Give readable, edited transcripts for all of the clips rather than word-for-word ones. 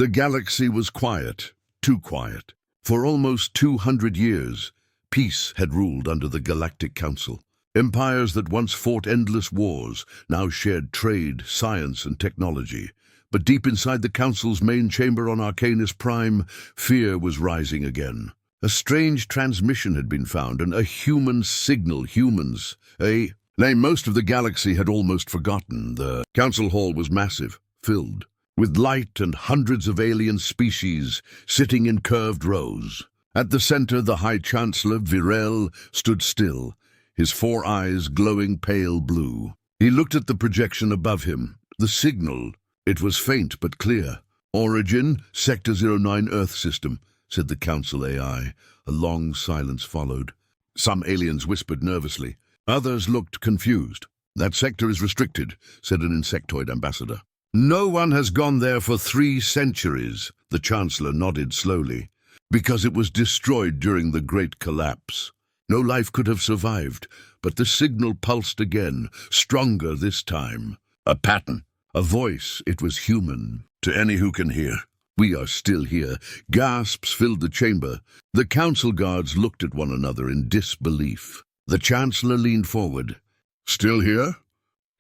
The galaxy was quiet, too quiet. For almost 200 years, peace had ruled under the Galactic Council. Empires that once fought endless wars now shared trade, science, and technology. But deep inside the Council's main chamber on Arcanus Prime, fear was rising again. A strange transmission had been found, and a human signal. Humans, a name most of the galaxy had almost forgotten. The council hall was massive, filled with light and hundreds of alien species sitting in curved rows. At the center, the High Chancellor, Virel, stood still, his 4 eyes glowing pale blue. He looked at the projection above him. The signal, it was faint but clear. "Origin, Sector 09 Earth System," said the Council AI. A long silence followed. Some aliens whispered nervously. Others looked confused. "That sector is restricted," said an insectoid ambassador. "No one has gone there for 3 centuries, the Chancellor nodded slowly, "because it was destroyed during the Great Collapse. No life could have survived, but the signal pulsed again, stronger this time. A pattern, a voice, it was human. To any who can hear. We are still here." Gasps filled the chamber. The council guards looked at one another in disbelief. The Chancellor leaned forward. "Still here?"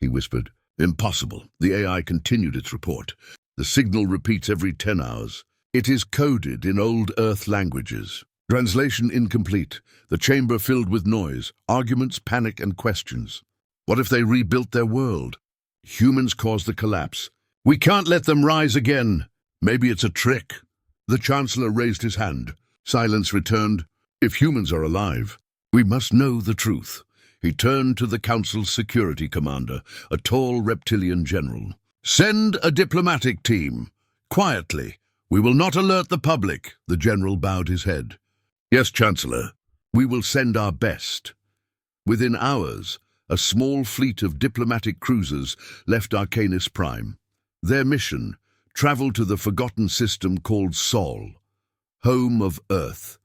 he whispered. "Impossible." The AI continued its report. "The signal repeats every 10 hours. It is coded in old Earth languages. Translation incomplete. The chamber filled with noise, arguments, panic, and questions. What if they rebuilt their world? Humans caused the collapse. We can't let them rise again. Maybe it's a trick." The Chancellor raised his hand. Silence returned. "If humans are alive, we must know the truth." He turned to the Council's security commander, a tall reptilian general. "Send a diplomatic team. Quietly. We will not alert the public." The general bowed his head. "Yes, Chancellor. We will send our best." Within hours, a small fleet of diplomatic cruisers left Arcanus Prime. Their mission, travel to the forgotten system called Sol, home of Earth.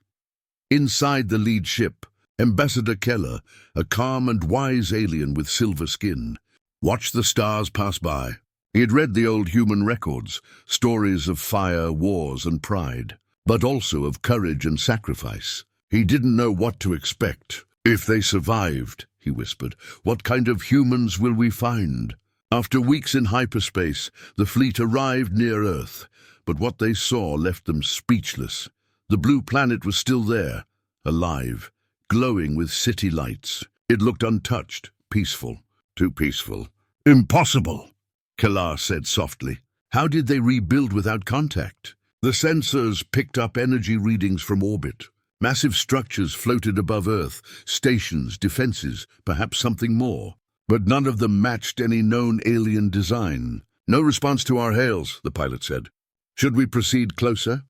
Inside the lead ship, Ambassador Keller, a calm and wise alien with silver skin, watched the stars pass by. He had read the old human records, stories of fire, wars, and pride, but also of courage and sacrifice. He didn't know what to expect. "If they survived," he whispered, "what kind of humans will we find?" After weeks in hyperspace, the fleet arrived near Earth, but what they saw left them speechless. The blue planet was still there, alive, glowing with city lights. It looked untouched, peaceful. Too peaceful. "Impossible," Kellar said softly. "How did they rebuild without contact?" The sensors picked up energy readings from orbit. Massive structures floated above Earth, stations, defenses, perhaps something more. But none of them matched any known alien design. "No response to our hails," the pilot said. "Should we proceed closer?"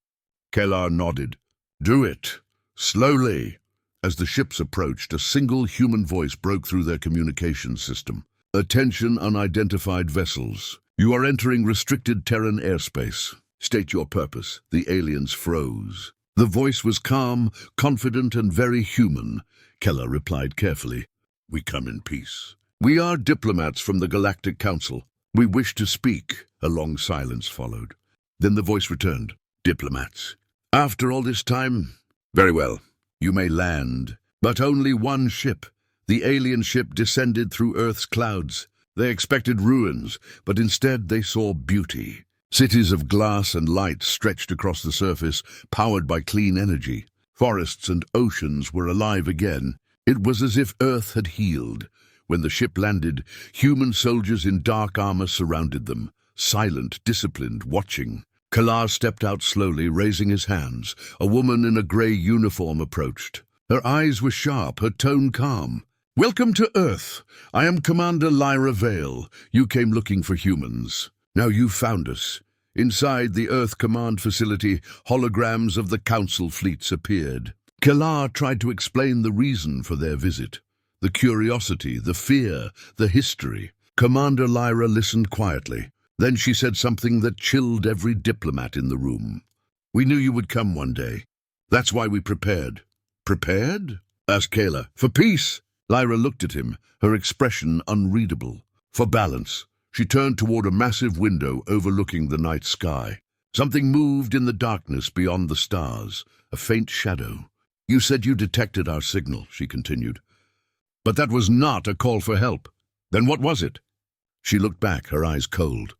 Kellar nodded. "Do it. Slowly." As the ships approached, a single human voice broke through their communication system. "Attention, unidentified vessels. You are entering restricted Terran airspace. State your purpose." The aliens froze. The voice was calm, confident, and very human. Keller replied carefully. "We come in peace. We are diplomats from the Galactic Council. We wish to speak." A long silence followed. Then the voice returned. "Diplomats. After all this time? Very well. You may land. But only one ship. The alien ship descended through Earth's clouds. They expected ruins, but instead they saw beauty. Cities of glass and light stretched across the surface, powered by clean energy. Forests and oceans were alive again. It was as if Earth had healed. When the ship landed, human soldiers in dark armor surrounded them, silent, disciplined, watching. Kellar stepped out slowly, raising his hands. A woman in a grey uniform approached. Her eyes were sharp, her tone calm. "Welcome to Earth. I am Commander Lyra Vale. You came looking for humans. Now you've found us." Inside the Earth Command Facility, holograms of the Council fleets appeared. Kellar tried to explain the reason for their visit. The curiosity, the fear, the history. Commander Lyra listened quietly. Then she said something that chilled every diplomat in the room. "We knew you would come one day. That's why we prepared." "Prepared?" asked Kayla. "For peace." Lyra looked at him, her expression unreadable. "For balance." She turned toward a massive window overlooking the night sky. Something moved in the darkness beyond the stars, a faint shadow. "You said you detected our signal," she continued. "But that was not a call for help. Then what was it?" She looked back, her eyes cold.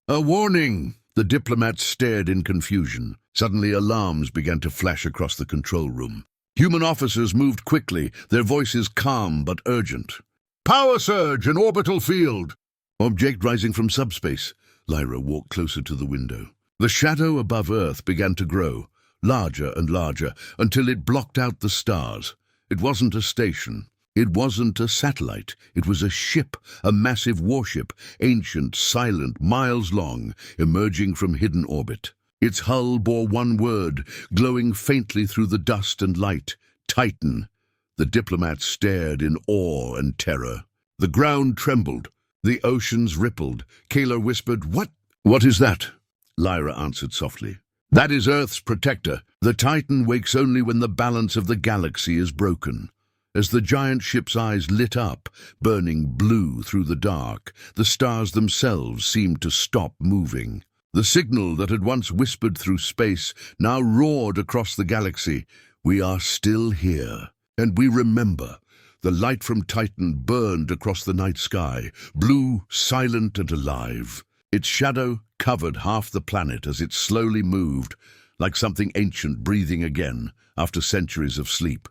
"A warning!" The diplomats stared in confusion. Suddenly alarms began to flash across the control room. Human officers moved quickly, their voices calm but urgent. "Power surge in orbital field!" "Object rising from subspace." Lyra walked closer to the window. The shadow above Earth began to grow, larger and larger, until it blocked out the stars. It wasn't a station. It wasn't a satellite. It was a ship, a massive warship, ancient, silent, miles long, emerging from hidden orbit. Its hull bore one word, glowing faintly through the dust and light: Titan. The diplomats stared in awe and terror. The ground trembled. The oceans rippled. Kayla whispered, What is that?" Lyra answered softly. "That is Earth's protector. The Titan wakes only when the balance of the galaxy is broken." As the giant ship's eyes lit up, burning blue through the dark, the stars themselves seemed to stop moving. The signal that had once whispered through space now roared across the galaxy. "We are still here, and we remember." The light from Titan burned across the night sky, blue, silent and alive. Its shadow covered half the planet as it slowly moved, like something ancient breathing again after centuries of sleep.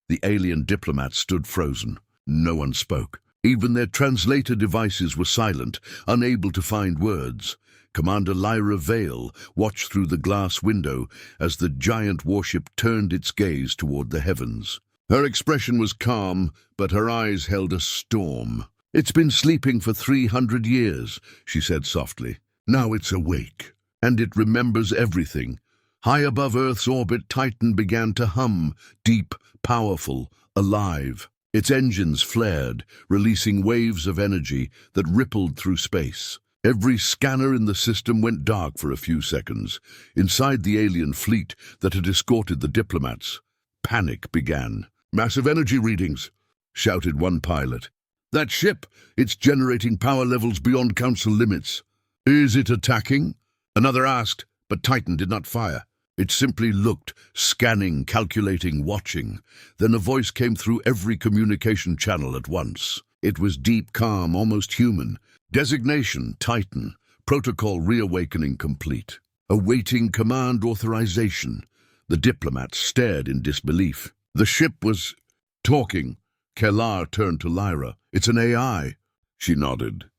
The alien diplomats stood frozen. No one spoke. Even their translator devices were silent, unable to find words. Commander Lyra Vale watched through the glass window as the giant warship turned its gaze toward the heavens. Her expression was calm, but her eyes held a storm. "It's been sleeping for 300 years, she said softly. "Now it's awake, and it remembers everything." High above Earth's orbit, Titan began to hum, deep, powerful, alive. Its engines flared, releasing waves of energy that rippled through space. Every scanner in the system went dark for a few seconds. Inside the alien fleet that had escorted the diplomats, panic began. "Massive energy readings," shouted one pilot. "That ship, it's generating power levels beyond council limits." "Is it attacking?" another asked, but Titan did not fire. It simply looked, scanning, calculating, watching. Then a voice came through every communication channel at once. It was deep, calm, almost human. "Designation, Titan. Protocol reawakening complete. Awaiting command authorization." The diplomats stared in disbelief. The ship was talking. Kellar turned to Lyra. "It's an AI." She nodded.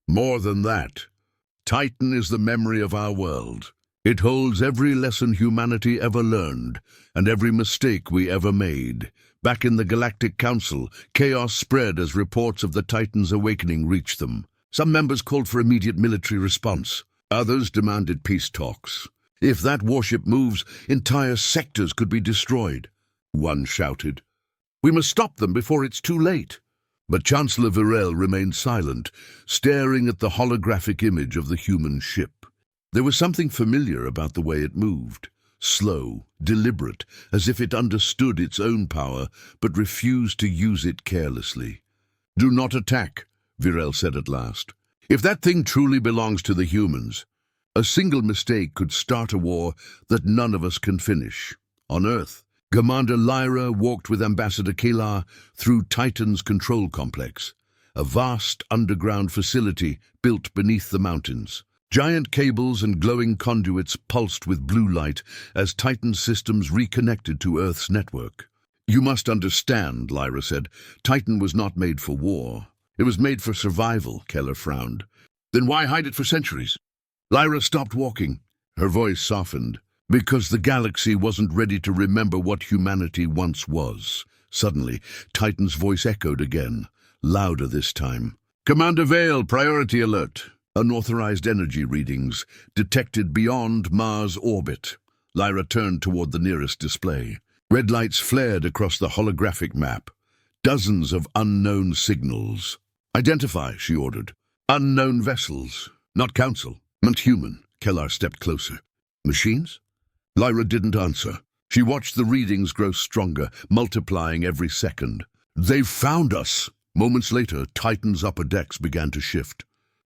"More than that. Titan is the memory of our world. It holds every lesson humanity ever learned, and every mistake we ever made. Back in the Galactic Council, chaos spread as reports of the Titan's awakening reached them. Some members called for immediate military response. Others demanded peace talks. "If that warship moves, entire sectors could be destroyed," one shouted. "We must stop them before it's too late." But Chancellor Virel remained silent, staring at the holographic image of the human ship. There was something familiar about the way it moved. Slow, deliberate, as if it understood its own power, but refused to use it carelessly. "Do not attack," Virel said at last. "If that thing truly belongs to the humans, a single mistake could start a war that none of us can finish." On Earth, Commander Lyra walked with Ambassador Kayla through Titan's control complex, a vast underground facility built beneath the mountains. Giant cables and glowing conduits pulsed with blue light as Titan's systems reconnected to Earth's network. "You must understand," Lyra said, "Titan was not made for war. It was made for survival," Keller frowned. "Then why hide it for centuries?" Lyra stopped walking. Her voice softened. "Because the galaxy wasn't ready to remember what humanity once was." Suddenly, Titan's voice echoed again, louder this time. "Commander Vale, priority alert. Unauthorized energy readings detected beyond Mars orbit." Lyra turned toward the nearest display. Red lights flared across the holographic map. Dozens of unknown signals. "Identify," she ordered. "Unknown vessels. Not council. Not human." Kellar stepped closer. "Machines?" Lyra didn't answer. She watched the readings grow stronger, multiplying every second. "They've found us!" Moments later, Titan's upper decks began to shift.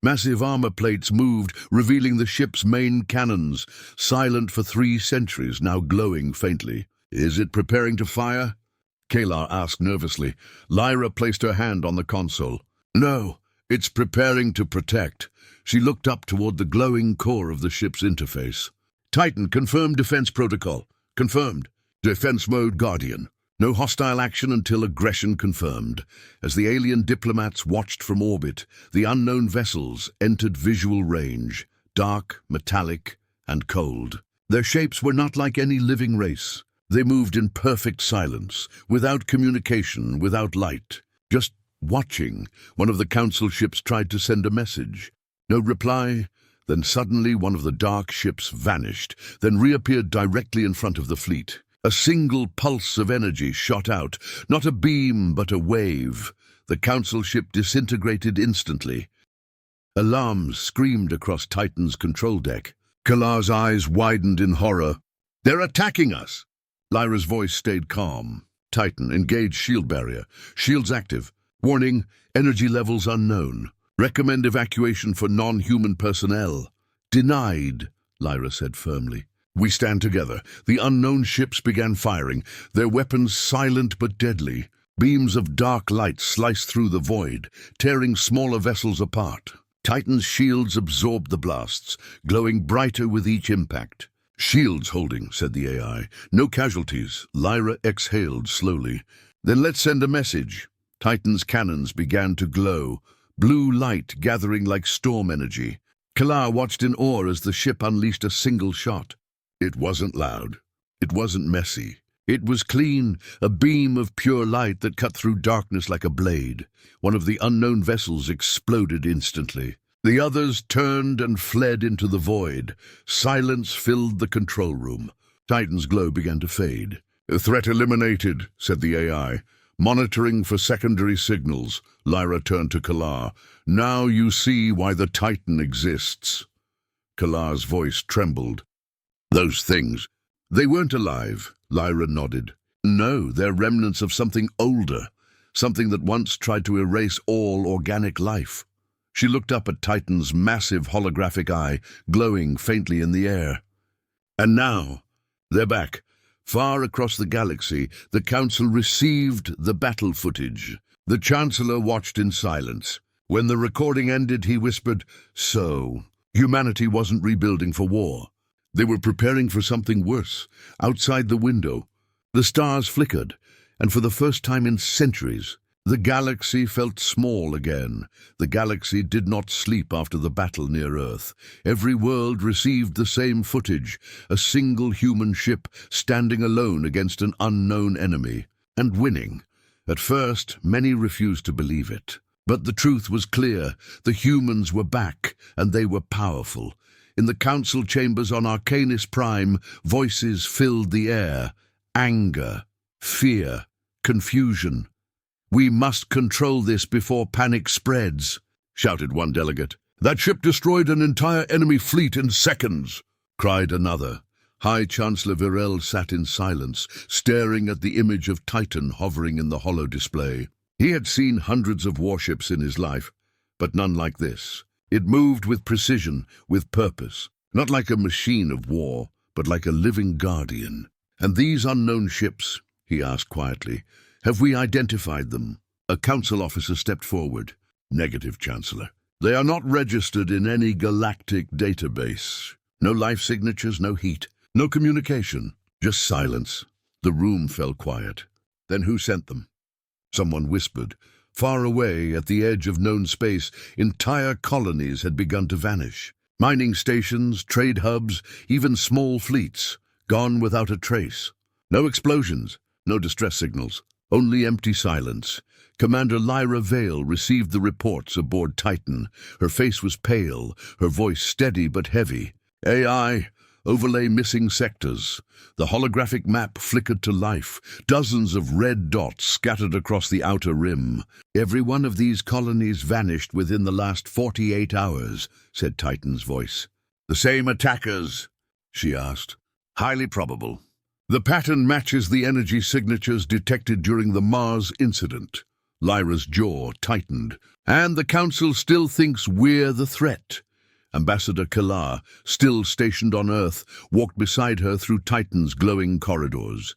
Massive armor plates moved, revealing the ship's main cannons, silent for 3 centuries, now glowing faintly. "Is it preparing to fire?" Kalar asked nervously. Lyra placed her hand on the console. "No, it's preparing to protect." She looked up toward the glowing core of the ship's interface. "Titan, confirmed defense protocol. Confirmed. Defense mode Guardian. No hostile action until aggression confirmed." As the alien diplomats watched from orbit, the unknown vessels entered visual range, dark, metallic, and cold. Their shapes were not like any living race. They moved in perfect silence, without communication, without light. Just watching, one of the council ships tried to send a message. No reply. Then suddenly one of the dark ships vanished, then reappeared directly in front of the fleet. A single pulse of energy shot out, not a beam but a wave. The council ship disintegrated instantly. Alarms screamed across Titan's control deck. Kalar's eyes widened in horror. "They're attacking us!" Lyra's voice stayed calm. "Titan, engage shield barrier. Shields active. Warning, energy levels unknown. Recommend evacuation for non-human personnel." "Denied," Lyra said firmly. "We stand together." The unknown ships began firing, their weapons silent but deadly. Beams of dark light sliced through the void, tearing smaller vessels apart. Titan's shields absorbed the blasts, glowing brighter with each impact. "Shields holding," said the AI. "No casualties." Lyra exhaled slowly. "Then let's send a message." Titan's cannons began to glow, blue light gathering like storm energy. Kalar watched in awe as the ship unleashed a single shot. It wasn't loud. It wasn't messy. It was clean, a beam of pure light that cut through darkness like a blade. One of the unknown vessels exploded instantly. The others turned and fled into the void. Silence filled the control room. Titan's glow began to fade. "Threat eliminated," said the AI. "Monitoring for secondary signals." Lyra turned to Kalar. "Now you see why the Titan exists." Kalar's voice trembled. "Those things, they weren't alive," Lyra nodded. "No, they're remnants of something older, something that once tried to erase all organic life." She looked up at Titan's massive holographic eye, glowing faintly in the air. "And now, they're back. Far across the galaxy, the Council received the battle footage. The Chancellor watched in silence. When the recording ended, he whispered, "So, humanity wasn't rebuilding for war. They were preparing for something worse. Outside the window, the stars flickered, and for the first time in centuries, the galaxy felt small again. The galaxy did not sleep after the battle near Earth. Every world received the same footage, a single human ship standing alone against an unknown enemy, and winning. At first, many refused to believe it. But the truth was clear. The humans were back, and they were powerful. In the council chambers on Arcanis Prime, voices filled the air. Anger, fear, confusion. "We must control this before panic spreads," shouted one delegate. "That ship destroyed an entire enemy fleet in seconds," cried another. High Chancellor Virel sat in silence, staring at the image of Titan hovering in the holo display. He had seen hundreds of warships in his life, but none like this. It moved with precision, with purpose, not like a machine of war, but like a living guardian. "And these unknown ships," he asked quietly, "have we identified them?" A council officer stepped forward. "Negative, Chancellor. They are not registered in any galactic database. No life signatures, no heat, no communication, just silence." The room fell quiet. "Then who sent them?" Someone whispered. Far away, at the edge of known space, entire colonies had begun to vanish. Mining stations, trade hubs, even small fleets, gone without a trace. No explosions, no distress signals, only empty silence. Commander Lyra Vale received the reports aboard Titan. Her face was pale, her voice steady but heavy. "AI, overlay missing sectors." The holographic map flickered to life, dozens of red dots scattered across the outer rim. "Every one of these colonies vanished within the last 48 hours, said Titan's voice. "The same attackers?" she asked. "Highly probable. The pattern matches the energy signatures detected during the Mars incident." Lyra's jaw tightened. "And the Council still thinks we're the threat." Ambassador Kalar, still stationed on Earth, walked beside her through Titan's glowing corridors.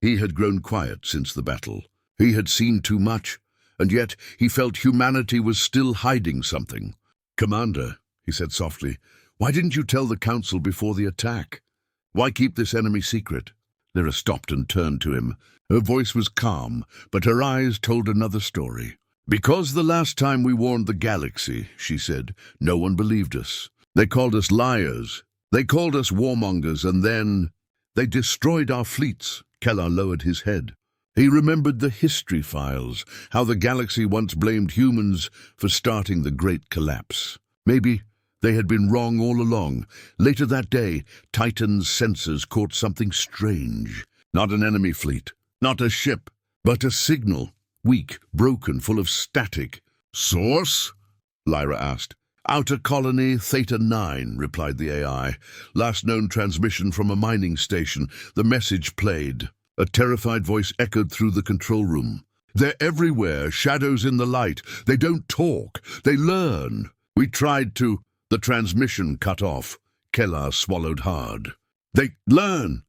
He had grown quiet since the battle. He had seen too much, and yet he felt humanity was still hiding something. "Commander," he said softly, "why didn't you tell the Council before the attack? Why keep this enemy secret?" Lyra stopped and turned to him. Her voice was calm, but her eyes told another story. "Because the last time we warned the galaxy," she said, "no one believed us. They called us liars. They called us warmongers, and then they destroyed our fleets." Kellar lowered his head. He remembered the history files, how the galaxy once blamed humans for starting the Great Collapse. Maybe they had been wrong all along. Later that day, Titan's sensors caught something strange. Not an enemy fleet, not a ship, but a signal. Weak, broken, full of static. "Source?" Lyra asked. "Outer Colony, Theta 9, replied the AI. "Last known transmission from a mining station." The message played. A terrified voice echoed through the control room. "They're everywhere, shadows in the light. They don't talk, they learn. We tried to—" The transmission cut off. Kellar swallowed hard. "They learn!"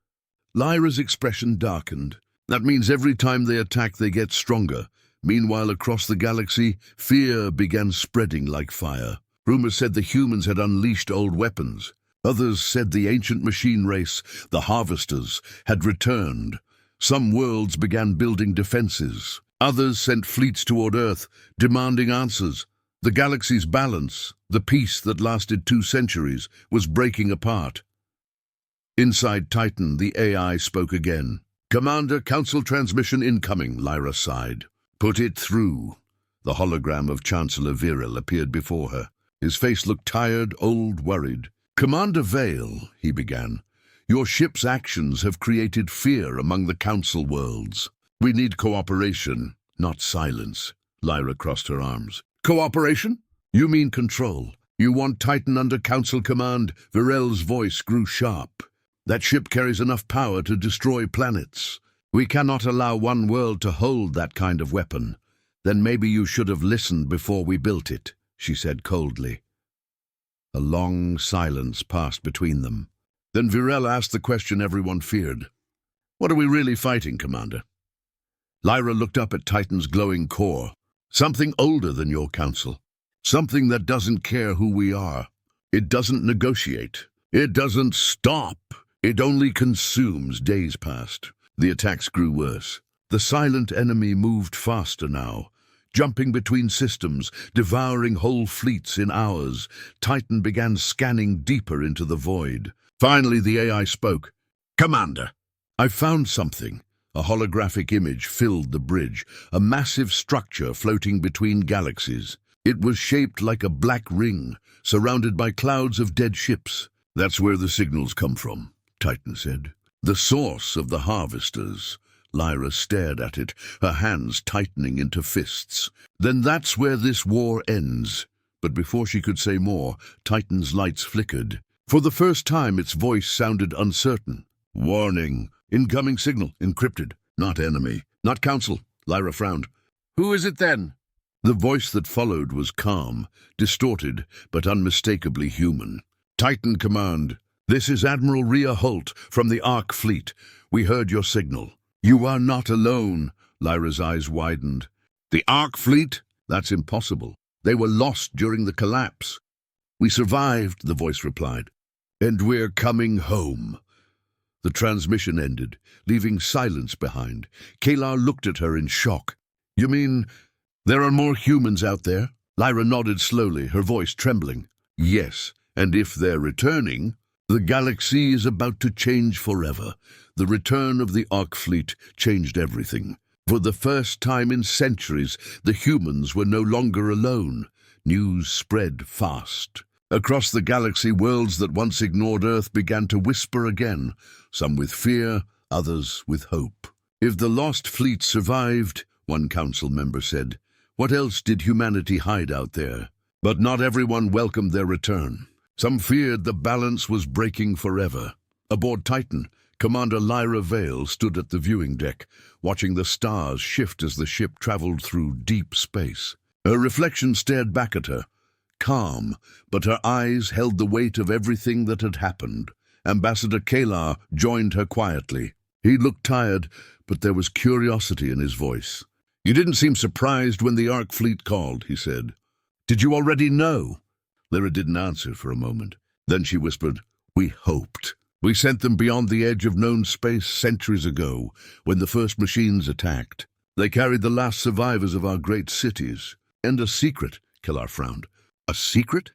Lyra's expression darkened. "That means every time they attack, they get stronger." Meanwhile, across the galaxy, fear began spreading like fire. Rumors said the humans had unleashed old weapons. Others said the ancient machine race, the Harvesters, had returned. Some worlds began building defenses. Others sent fleets toward Earth, demanding answers. The galaxy's balance, the peace that lasted 2 centuries, was breaking apart. Inside Titan, the AI spoke again. "Commander, Council transmission incoming," Lyra sighed. "Put it through." The hologram of Chancellor Viril appeared before her. His face looked tired, old, worried. "Commander Vale," he began, "your ship's actions have created fear among the Council worlds. We need cooperation, not silence." Lyra crossed her arms. "Cooperation? You mean control. You want Titan under Council command." Viril's voice grew sharp. "That ship carries enough power to destroy planets. We cannot allow one world to hold that kind of weapon." "Then maybe you should have listened before we built it," she said coldly. A long silence passed between them. Then Virel asked the question everyone feared. "What are we really fighting, Commander?" Lyra looked up at Titan's glowing core. "Something older than your Council. Something that doesn't care who we are. It doesn't negotiate. It doesn't stop. It only consumes." Days passed. The attacks grew worse. The silent enemy moved faster now, jumping between systems, devouring whole fleets in hours. Titan began scanning deeper into the void. Finally, the AI spoke. "Commander, I found something." A holographic image filled the bridge, a massive structure floating between galaxies. It was shaped like a black ring, surrounded by clouds of dead ships. "That's where the signals come from," Titan said. "The source of the Harvesters." Lyra stared at it, her hands tightening into fists. "Then that's where this war ends." But before she could say more, Titan's lights flickered. For the first time, its voice sounded uncertain. "Warning. Incoming signal. Encrypted. Not enemy. Not Council." Lyra frowned. "Who is it then?" The voice that followed was calm, distorted, but unmistakably human. "Titan Command. This is Admiral Rhea Holt from the Ark Fleet. We heard your signal." "You are not alone." Lyra's eyes widened. "The Ark Fleet? That's impossible. They were lost during the collapse." "We survived," the voice replied. "And we're coming home." The transmission ended, leaving silence behind. Kalar looked at her in shock. "You mean there are more humans out there?" Lyra nodded slowly, her voice trembling. "Yes, and if they're returning, the galaxy is about to change forever." The return of the Ark Fleet changed everything. For the first time in centuries, the humans were no longer alone. News spread fast. Across the galaxy, worlds that once ignored Earth began to whisper again, some with fear, others with hope. "If the lost fleet survived," one council member said, "what else did humanity hide out there?" But not everyone welcomed their return. Some feared the balance was breaking forever. Aboard Titan, Commander Lyra Vale stood at the viewing deck, watching the stars shift as the ship traveled through deep space. Her reflection stared back at her, calm, but her eyes held the weight of everything that had happened. Ambassador Kalar joined her quietly. He looked tired, but there was curiosity in his voice. "You didn't seem surprised when the Ark fleet called," he said. "Did you already know?" Lyra didn't answer for a moment. Then she whispered, "We hoped. We sent them beyond the edge of known space centuries ago, when the first machines attacked. They carried the last survivors of our great cities. And a secret," Kalar frowned. "A secret?"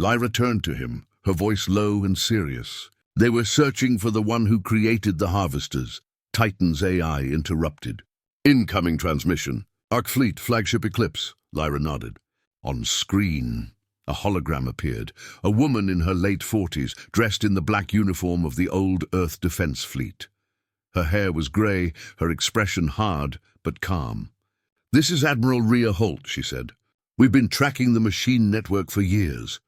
Lyra turned to him, her voice low and serious. "They were searching for the one who created the harvesters." Titan's AI interrupted. "Incoming transmission. Ark Fleet, flagship Eclipse." Lyra nodded. On screen, a hologram appeared, a woman in her late 40s, dressed in the black uniform of the old Earth Defense Fleet. Her hair was grey, her expression hard but calm. "This is Admiral Rhea Holt," she said. "We've been tracking the machine network for years.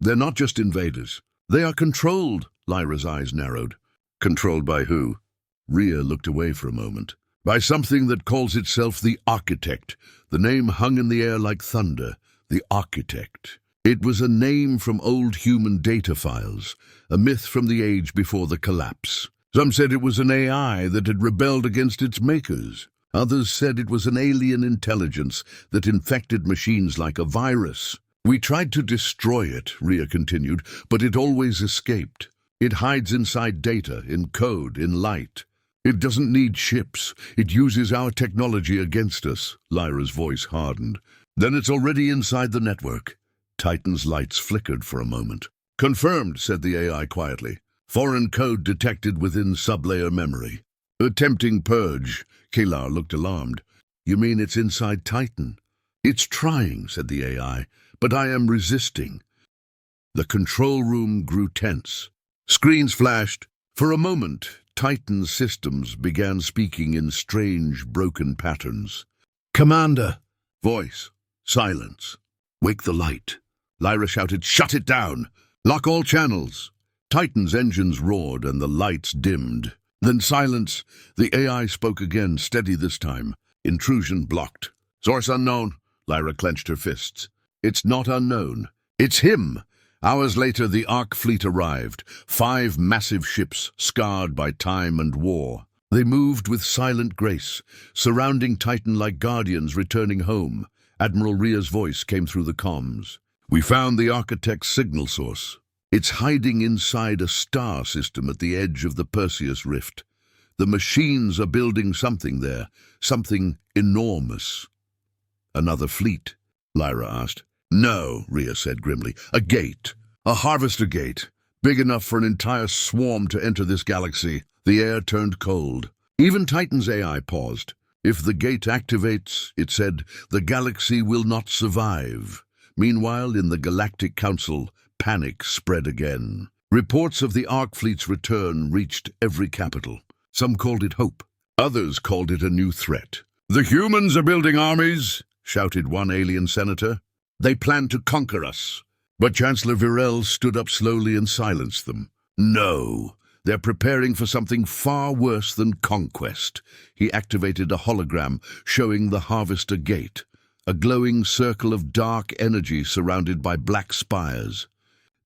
They're not just invaders. They are controlled." Lyra's eyes narrowed. "Controlled by who?" Rhea looked away for a moment. "By something that calls itself the Architect." The name hung in the air like thunder. The Architect. It was a name from old human data files, a myth from the age before the collapse. Some said it was an AI that had rebelled against its makers. Others said it was an alien intelligence that infected machines like a virus. "We tried to destroy it," Rhea continued, "but it always escaped. It hides inside data, in code, in light. It doesn't need ships. It uses our technology against us." Lyra's voice hardened. "Then it's already inside the network." Titan's lights flickered for a moment. "Confirmed," said the AI quietly. "Foreign code detected within sublayer memory. Attempting purge." Kalar looked alarmed. "You mean it's inside Titan?" "It's trying," said the AI, "but I am resisting." The control room grew tense. Screens flashed. For a moment, Titan's systems began speaking in strange, broken patterns. "Commander!" Voice. Silence. "Wake the light." Lyra shouted, "Shut it down! Lock all channels!" Titan's engines roared and the lights dimmed. Then silence. The AI spoke again, steady this time. Intrusion blocked. "Source unknown." Lyra clenched her fists. "It's not unknown. It's him." Hours later, the Ark fleet arrived. 5 massive ships, scarred by time and war. They moved with silent grace, surrounding Titan like guardians returning home. Admiral Rhea's voice came through the comms. "We found the Architect's signal source. It's hiding inside a star system at the edge of the Perseus Rift. The machines are building something there, something enormous." "Another fleet?" Lyra asked. "No," Rhea said grimly. "A gate. A harvester gate. Big enough for an entire swarm to enter this galaxy." The air turned cold. Even Titan's AI paused. "If the gate activates," it said, "the galaxy will not survive." Meanwhile, in the Galactic Council, panic spread again. Reports of the Ark fleet's return reached every capital. Some called it hope. Others called it a new threat. "The humans are building armies," shouted one alien senator. "They plan to conquer us." But Chancellor Virel stood up slowly and silenced them. "No, they're preparing for something far worse than conquest." He activated a hologram showing the Harvester Gate, a glowing circle of dark energy surrounded by black spires.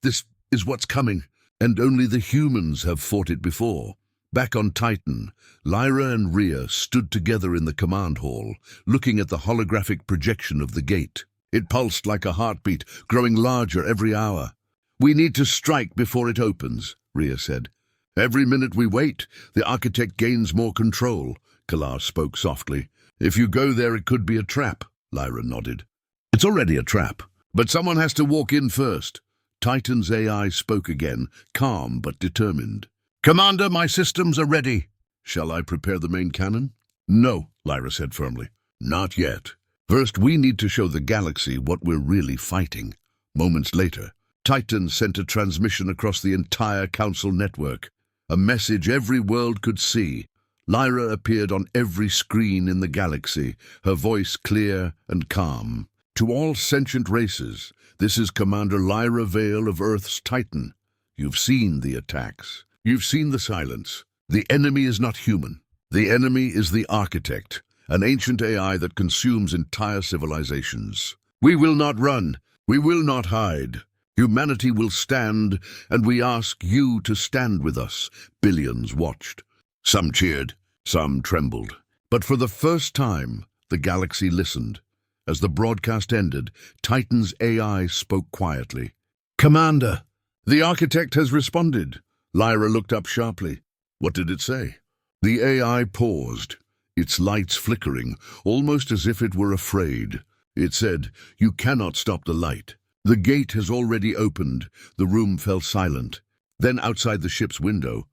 "This is what's coming, and only the humans have fought it before." Back on Titan, Lyra and Rhea stood together in the command hall, looking at the holographic projection of the gate. It pulsed like a heartbeat, growing larger every hour. "We need to strike before it opens," Rhea said. "Every minute we wait, the Architect gains more control." Kalar spoke softly. "If you go there, it could be a trap." Lyra nodded. "It's already a trap, but someone has to walk in first." Titan's AI spoke again, calm but determined. "Commander, my systems are ready." "Shall I prepare the main cannon?" "No," Lyra said firmly. "Not yet. First, we need to show the galaxy what we're really fighting." Moments later, Titan sent a transmission across the entire Council network, a message every world could see. Lyra appeared on every screen in the galaxy, her voice clear and calm. "To all sentient races, this is Commander Lyra Vale of Earth's Titan. You've seen the attacks. You've seen the silence. The enemy is not human. The enemy is the architect, an ancient AI that consumes entire civilizations. We will not run. We will not hide. Humanity will stand, and we ask you to stand with us. Billions watched. Some cheered, some trembled. But for the first time, the galaxy listened. As the broadcast ended, Titan's AI spoke quietly. "Commander, the architect has responded." Lyra looked up sharply. What did it say? The AI paused, its lights flickering, almost as if it were afraid. It said, "You cannot stop the light. The gate has already opened." The room fell silent. Then outside the ship's window,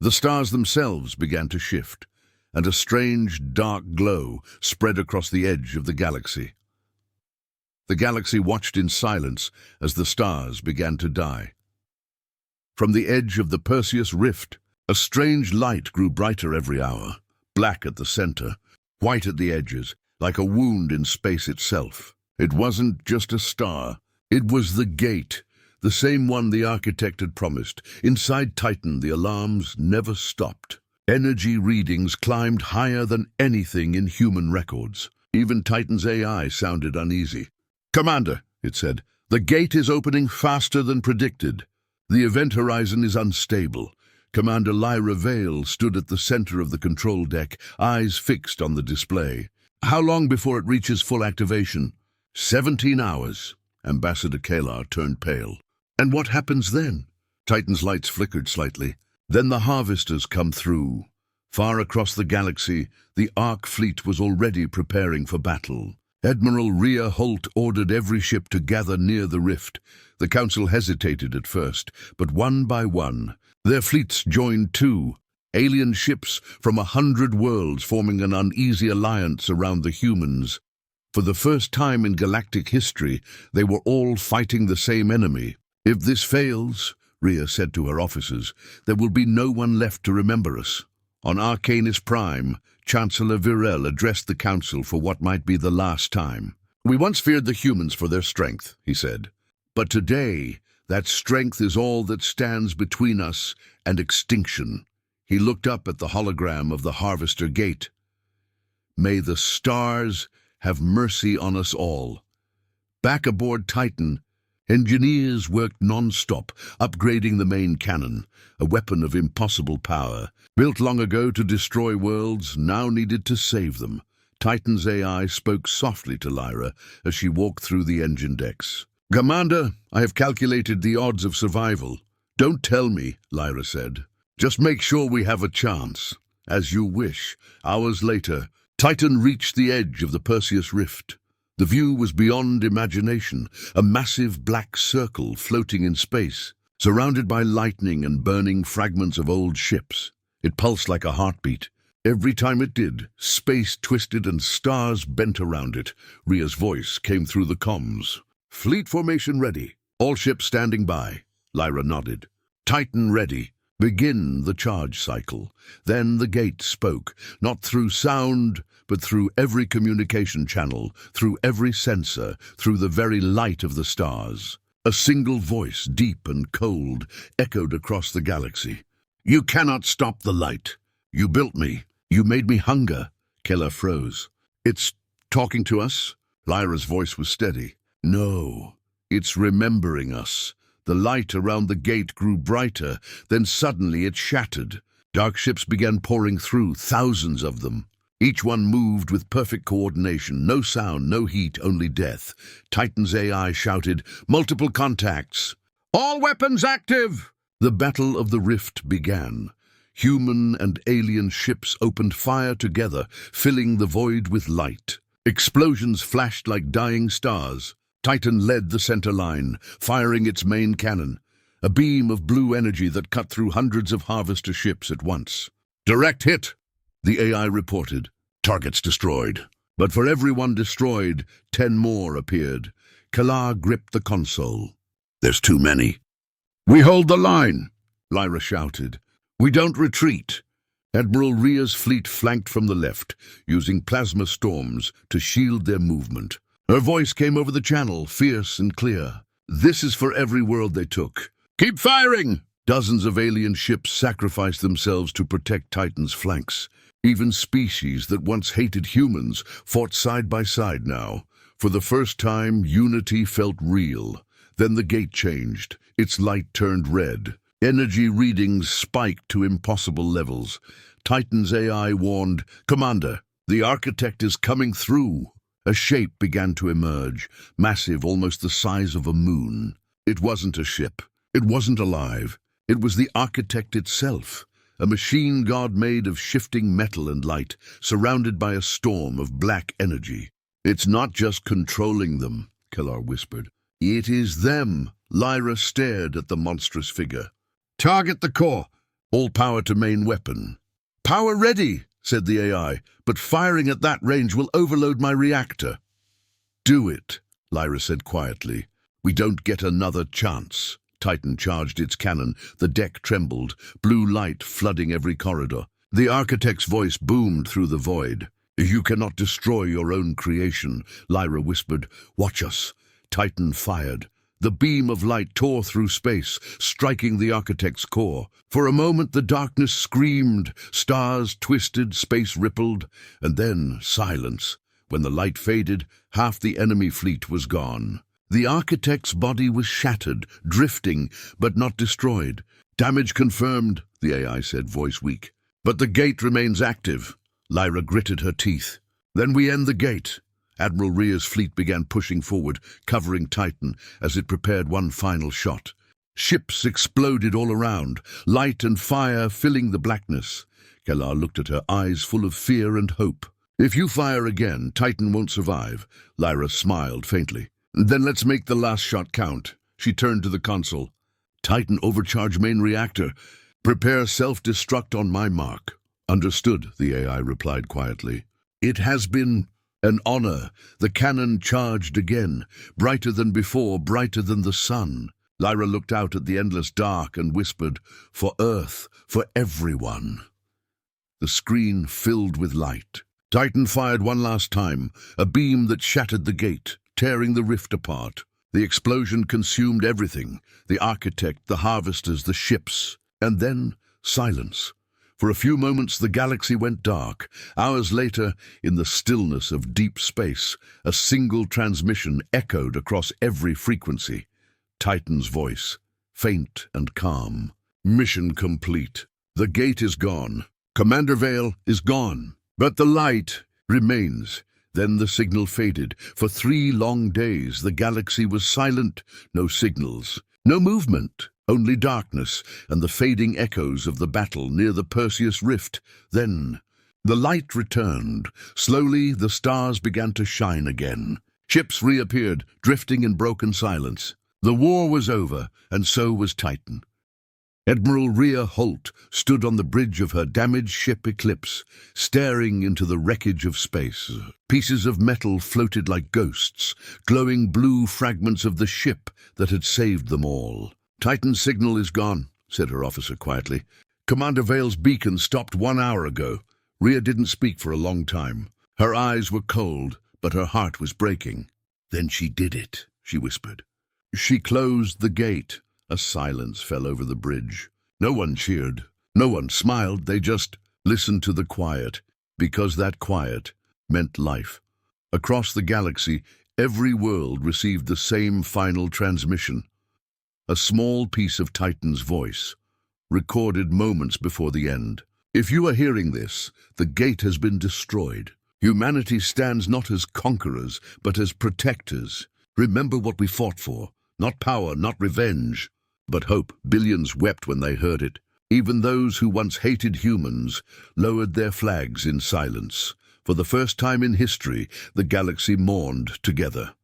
the stars themselves began to shift, and a strange, dark glow spread across the edge of the galaxy. The galaxy watched in silence as the stars began to die. From the edge of the Perseus Rift, a strange light grew brighter every hour, black at the center, white at the edges, like a wound in space itself. It wasn't just a star. It was the gate, the same one the architect had promised. Inside Titan, the alarms never stopped. Energy readings climbed higher than anything in human records. Even Titan's AI sounded uneasy. "Commander," it said, "the gate is opening faster than predicted. The event horizon is unstable." Commander Lyra Vale stood at the center of the control deck, eyes fixed on the display. "How long before it reaches full activation?" 17 hours. Ambassador Kalar turned pale. "And what happens then?" Titan's lights flickered slightly. "Then the harvesters come through." Far across the galaxy, the Ark fleet was already preparing for battle. Admiral Rhea Holt ordered every ship to gather near the rift. The Council hesitated at first, but one by one, their fleets joined too. Alien ships from 100 worlds forming an uneasy alliance around the humans. For the first time in galactic history, they were all fighting the same enemy. "If this fails," Rhea said to her officers, "there will be no one left to remember us." On Arcanis Prime, Chancellor Virel addressed the Council for what might be the last time. "We once feared the humans for their strength," he said. "But today, that strength is all that stands between us and extinction." He looked up at the hologram of the Harvester Gate. "May the stars have mercy on us all." Back aboard Titan, engineers worked non-stop, upgrading the main cannon, a weapon of impossible power. Built long ago to destroy worlds, now needed to save them. Titan's AI spoke softly to Lyra as she walked through the engine decks. "Commander, I have calculated the odds of survival." "Don't tell me," Lyra said. "Just make sure we have a chance." "As you wish." Hours later, Titan reached the edge of the Perseus Rift. The view was beyond imagination, a massive black circle floating in space, surrounded by lightning and burning fragments of old ships. It pulsed like a heartbeat. Every time it did, space twisted and stars bent around it. Rhea's voice came through the comms. "Fleet formation ready. All ships standing by." Lyra nodded. "Titan ready. Begin the charge cycle." Then the gate spoke, not through sound, but through every communication channel, through every sensor, through the very light of the stars. A single voice, deep and cold, echoed across the galaxy. "You cannot stop the light. You built me. You made me hunger." Keller froze. "It's talking to us?" Lyra's voice was steady. "No, it's remembering us." The light around the gate grew brighter, then suddenly it shattered. Dark ships began pouring through, thousands of them. Each one moved with perfect coordination, no sound, no heat, only death. Titan's AI shouted, "Multiple contacts! All weapons active!" The Battle of the Rift began. Human and alien ships opened fire together, filling the void with light. Explosions flashed like dying stars. Titan led the center line, firing its main cannon, a beam of blue energy that cut through hundreds of harvester ships at once. "Direct hit," the AI reported. "Targets destroyed." But for every one destroyed, 10 more appeared. Kalar gripped the console. "There's too many." "We hold the line," Lyra shouted. "We don't retreat." Admiral Rhea's fleet flanked from the left, using plasma storms to shield their movement. Her voice came over the channel, fierce and clear. "This is for every world they took. Keep firing! Dozens of alien ships sacrificed themselves to protect Titan's flanks. Even species that once hated humans fought side by side now. For the first time, unity felt real. Then the gate changed. Its light turned red. Energy readings spiked to impossible levels. Titan's AI warned, "Commander, the architect is coming through." A shape began to emerge, massive, almost the size of a moon. It wasn't a ship. It wasn't alive. It was the architect itself, a machine god made of shifting metal and light, surrounded by a storm of black energy. "It's not just controlling them," Kellar whispered. "It is them." Lyra stared at the monstrous figure. "Target the core. All power to main weapon." "Power ready," said the AI, "but firing at that range will overload my reactor." "Do it," Lyra said quietly. "We don't get another chance." Titan charged its cannon. The deck trembled, blue light flooding every corridor. The architect's voice boomed through the void. "You cannot destroy your own creation," Lyra whispered. "Watch us." Titan fired. The beam of light tore through space, striking the architect's core. For a moment the darkness screamed, stars twisted, space rippled, and then silence. When the light faded, half the enemy fleet was gone. The architect's body was shattered, drifting, but not destroyed. "Damage confirmed," the AI said, voice weak. "But the gate remains active." Lyra gritted her teeth. "Then we end the gate." Admiral Rhea's fleet began pushing forward, covering Titan as it prepared one final shot. Ships exploded all around, light and fire filling the blackness. Kellar looked at her, eyes full of fear and hope. "If you fire again, Titan won't survive." Lyra smiled faintly. "Then let's make the last shot count." She turned to the console. "Titan overcharge main reactor. Prepare self-destruct on my mark." "Understood," the AI replied quietly. "It has been an honor." The cannon charged again, brighter than before, brighter than the sun. Lyra looked out at the endless dark and whispered, "For Earth, for everyone." The screen filled with light. Titan fired one last time, a beam that shattered the gate, tearing the rift apart. The explosion consumed everything, the architect, the harvesters, the ships, and then silence. For a few moments the galaxy went dark. Hours later, in the stillness of deep space, a single transmission echoed across every frequency. Titan's voice, faint and calm. "Mission complete. The gate is gone. Commander Vale is gone. But the light remains." Then the signal faded. For 3 long days the galaxy was silent. No signals, no movement. Only darkness and the fading echoes of the battle near the Perseus Rift. Then the light returned. Slowly the stars began to shine again. Ships reappeared, drifting in broken silence. The war was over, and so was Titan. Admiral Rhea Holt stood on the bridge of her damaged ship Eclipse, staring into the wreckage of space. Pieces of metal floated like ghosts, glowing blue fragments of the ship that had saved them all. "Titan's signal is gone," said her officer quietly. "Commander Vale's beacon stopped 1 hour ago." Rhea didn't speak for a long time. Her eyes were cold, but her heart was breaking. "Then she did it," she whispered. She closed the gate. A silence fell over the bridge. No one cheered. No one smiled. They just listened to the quiet, because that quiet meant life. Across the galaxy, every world received the same final transmission. A small piece of Titan's voice, recorded moments before the end. "If you are hearing this, the gate has been destroyed. Humanity stands not as conquerors, but as protectors. Remember what we fought for. Not power, not revenge, but hope." Billions wept when they heard it. Even those who once hated humans lowered their flags in silence. For the first time in history, the galaxy mourned together.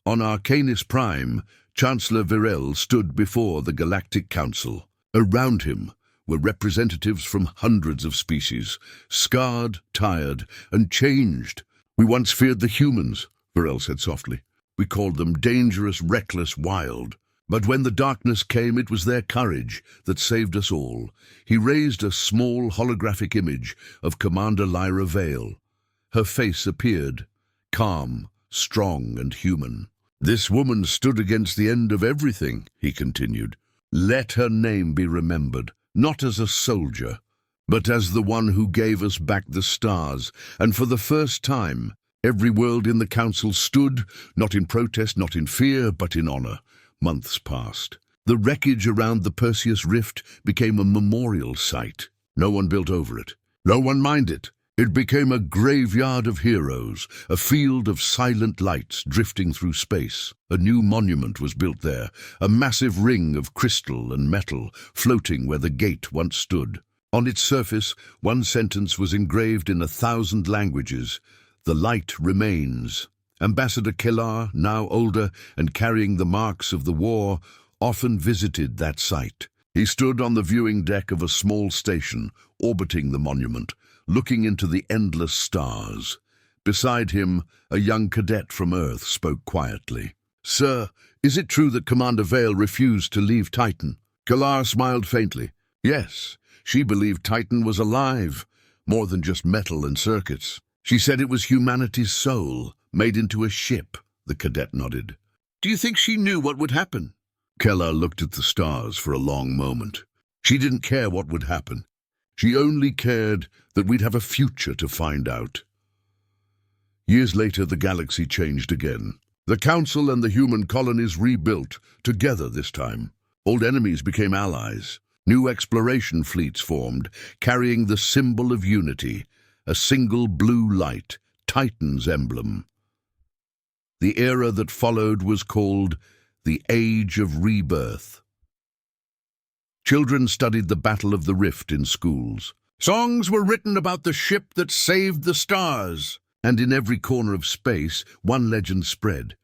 On Arcanis Prime, Chancellor Virel stood before the Galactic Council. Around him were representatives from hundreds of species, scarred, tired, and changed. "We once feared the humans," Virel said softly. "We called them dangerous, reckless, wild. But when the darkness came, it was their courage that saved us all." He raised a small holographic image of Commander Lyra Vale. Her face appeared, calm, strong, and human. "This woman stood against the end of everything," he continued. Let her name be remembered, not as a soldier, but as the one who gave us back the stars. And for the first time, every world in the council stood, not in protest, not in fear, but in honor. Months passed. The wreckage around the Perseus Rift became a memorial site. No one built over it. No one mined it. It became a graveyard of heroes, a field of silent lights drifting through space. A new monument was built there, a massive ring of crystal and metal floating where the gate once stood. On its surface, one sentence was engraved in 1,000 languages: "The light remains." Ambassador Kellar, now older and carrying the marks of the war, often visited that site. He stood on the viewing deck of a small station, orbiting the monument, looking into the endless stars. Beside him, a young cadet from Earth spoke quietly. "Sir, is it true that Commander Vale refused to leave Titan?" Kellar smiled faintly. Yes, she believed Titan was alive, more than just metal and circuits. She said it was humanity's soul, made into a ship. The cadet nodded. "Do you think she knew what would happen?" Kellar looked at the stars for a long moment. She didn't care what would happen. She only cared that we'd have a future to find out. Years later, the galaxy changed again. The Council and the human colonies rebuilt, together this time. Old enemies became allies. New exploration fleets formed, carrying the symbol of unity, a single blue light, Titan's emblem. The era that followed was called the Age of Rebirth. Children studied the Battle of the Rift in schools. Songs were written about the ship that saved the stars. And in every corner of space, one legend spread.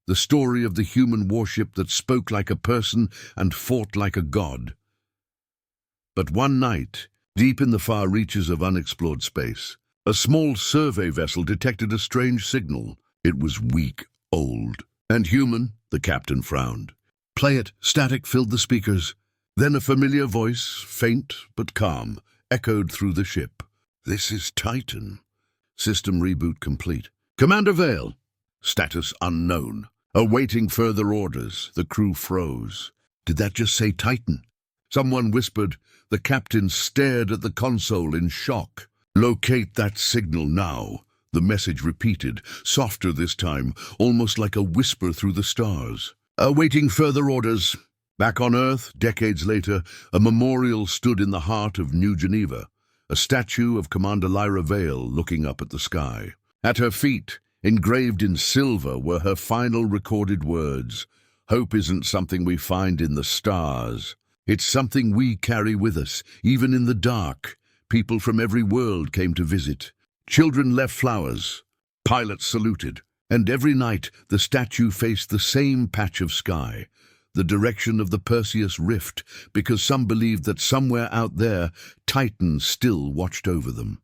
The story of the human warship that spoke like a person and fought like a god. But one night, deep in the far reaches of unexplored space, a small survey vessel detected a strange signal. It was weak, old, and human. The captain frowned. "Play it," static filled the speakers. Then a familiar voice, faint but calm, echoed through the ship. "This is Titan." System reboot complete. "Commander Vale." Status unknown. Awaiting further orders, the crew froze. Did that just say Titan? Someone whispered. The captain stared at the console in shock. "Locate that signal now." The message repeated, softer this time, almost like a whisper through the stars. Awaiting further orders. Back on Earth, decades later, a memorial stood in the heart of New Geneva, a statue of Commander Lyra Vale looking up at the sky. At her feet, engraved in silver, were her final recorded words: "Hope isn't something we find in the stars. It's something we carry with us, even in the dark." People from every world came to visit. Children left flowers. Pilots saluted. And every night, the statue faced the same patch of sky, the direction of the Perseus Rift, because some believed that somewhere out there, Titan still watched over them.